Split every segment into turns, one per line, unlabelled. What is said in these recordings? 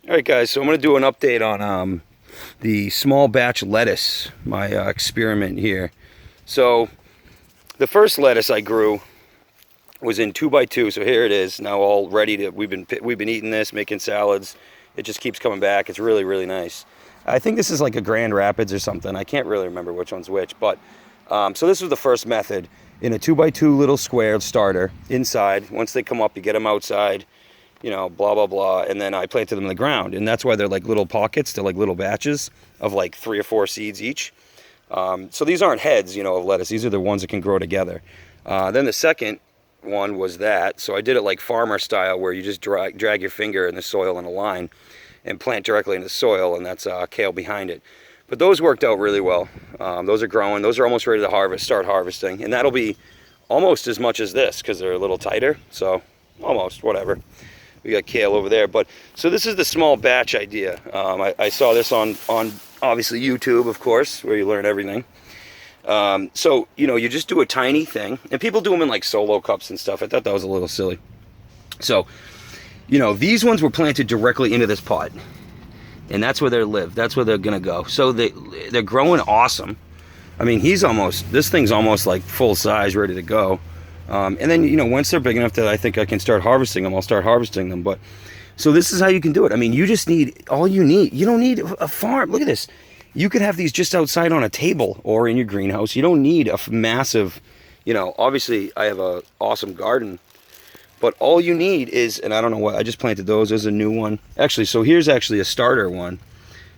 All right, guys, so I'm going to do an update on the small batch lettuce, my experiment here. So the first lettuce I grew was in 2x2, so here it is now, all ready to. We've been eating this, making salads. It just keeps coming back. It's really, really nice. I think this is like a Grand Rapids or something. I can't really remember which one's which, but so this was the first method in a 2x2 little square starter inside. Once they come up, you get them outside, you know, blah, blah, blah. And then I planted them in the ground. And that's why they're like little pockets. They're like little batches of like 3 or 4 seeds each. So these aren't heads, you know, of lettuce. These are the ones that can grow together. Then the second one was that. So I did it like farmer style, where you just drag your finger in the soil in a line and plant directly in the soil. And that's kale behind it. But those worked out really well. Those are growing. Those are almost ready to start harvesting. And that'll be almost as much as this because they're a little tighter. So almost, whatever. We got kale over there. But so this is the small batch idea. I saw this on obviously YouTube, of course, where you learn everything. So, you know, you just do a tiny thing. And people do them in like solo cups and stuff. I thought that was a little silly. So, you know, these ones were planted directly into this pot. And that's where they live. That's where they're going to go. So they're growing awesome. I mean, this thing's almost like full size, ready to go. And then, you know, once they're big enough that I think I can start harvesting them, I'll start harvesting them. But so this is how you can do it. I mean, you just need, all you need, you don't need a farm. Look at this. You could have these just outside on a table or in your greenhouse. You don't need a massive, you know, obviously I have a awesome garden, but all you need is, and I don't know what, I just planted those. There's a new one. Actually, so here's actually a starter one.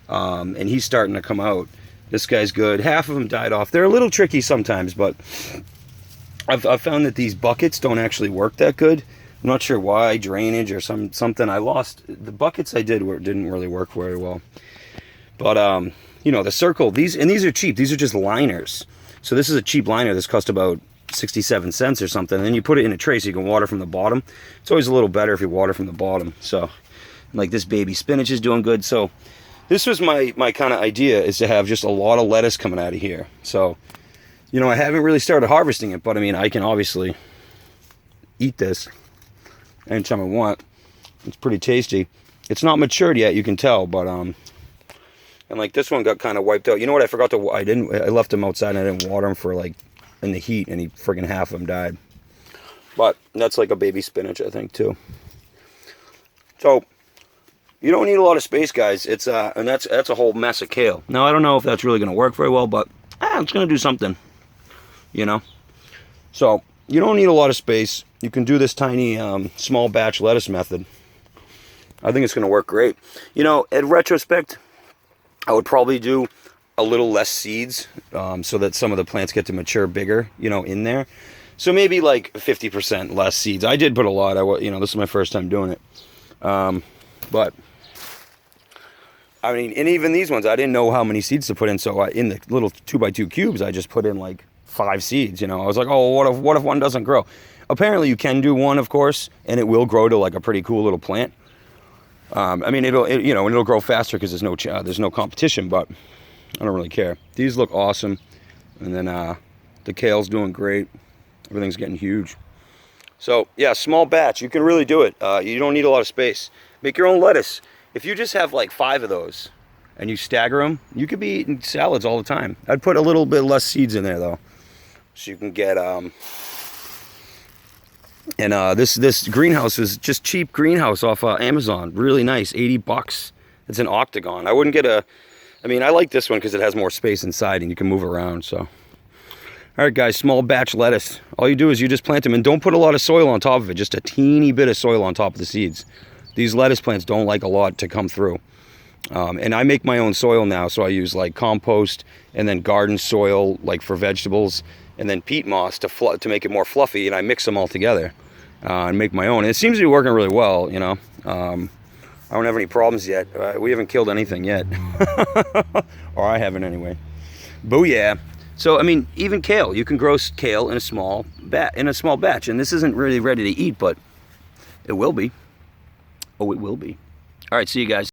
And he's starting to come out. This guy's good. Half of them died off. They're a little tricky sometimes, but I've found that these buckets don't actually work that good. I'm not sure why, drainage or something. I lost the buckets I didn't really work very well. But you know, the circle, these are cheap. These are just liners. So this is a cheap liner. This cost about 67 cents or something. And then you put it in a tray so you can water from the bottom. It's always a little better if you water from the bottom. So like this baby spinach is doing good. So this was my kind of idea, is to have just a lot of lettuce coming out of here. So, you know, I haven't really started harvesting it, but I mean, I can obviously eat this anytime I want. It's pretty tasty. It's not matured yet, you can tell, but and like this one got kind of wiped out. You know what? I forgot to. I left them outside and I didn't water them for like in the heat, and friggin' half of them died. But that's like a baby spinach, I think, too. So you don't need a lot of space, guys. It's and that's a whole mess of kale. Now I don't know if that's really going to work very well, but it's going to do something. You know, so you don't need a lot of space. You can do this tiny small batch lettuce method. I think it's going to work great. You know, in retrospect, I would probably do a little less seeds so that some of the plants get to mature bigger, you know, in there. So maybe like 50% less seeds. I did put a lot. You know, this is my first time doing it. But I mean, and even these ones, I didn't know how many seeds to put in. So in the little 2x2 cubes, I just put in like 5 seeds. You know, I was like, oh, what if one doesn't grow? Apparently, you can do one, of course, and it will grow to like a pretty cool little plant. I mean, it'll grow faster because there's no competition. But I don't really care. These look awesome, and then the kale's doing great. Everything's getting huge. So yeah, small batch. You can really do it. You don't need a lot of space. Make your own lettuce. If you just have like 5 of those and you stagger them, you could be eating salads all the time. I'd put a little bit less seeds in there though, so you can get this greenhouse is just cheap greenhouse off Amazon. Really nice, $80. It's an octagon. I wouldn't get I mean, I like this one because it has more space inside and you can move around. So, all right, guys, small batch lettuce. All you do is you just plant them, and don't put a lot of soil on top of it. Just a teeny bit of soil on top of the seeds. These lettuce plants don't like a lot to come through. And I make my own soil now, so I use like compost and then garden soil, like for vegetables, and then peat moss to make it more fluffy, and I mix them all together and make my own. And it seems to be working really well, you know. I don't have any problems yet. We haven't killed anything yet. Or I haven't anyway. Booyah. So, I mean, even kale. You can grow kale in a small batch. And this isn't really ready to eat, but it will be. Oh, it will be. All right, see you guys.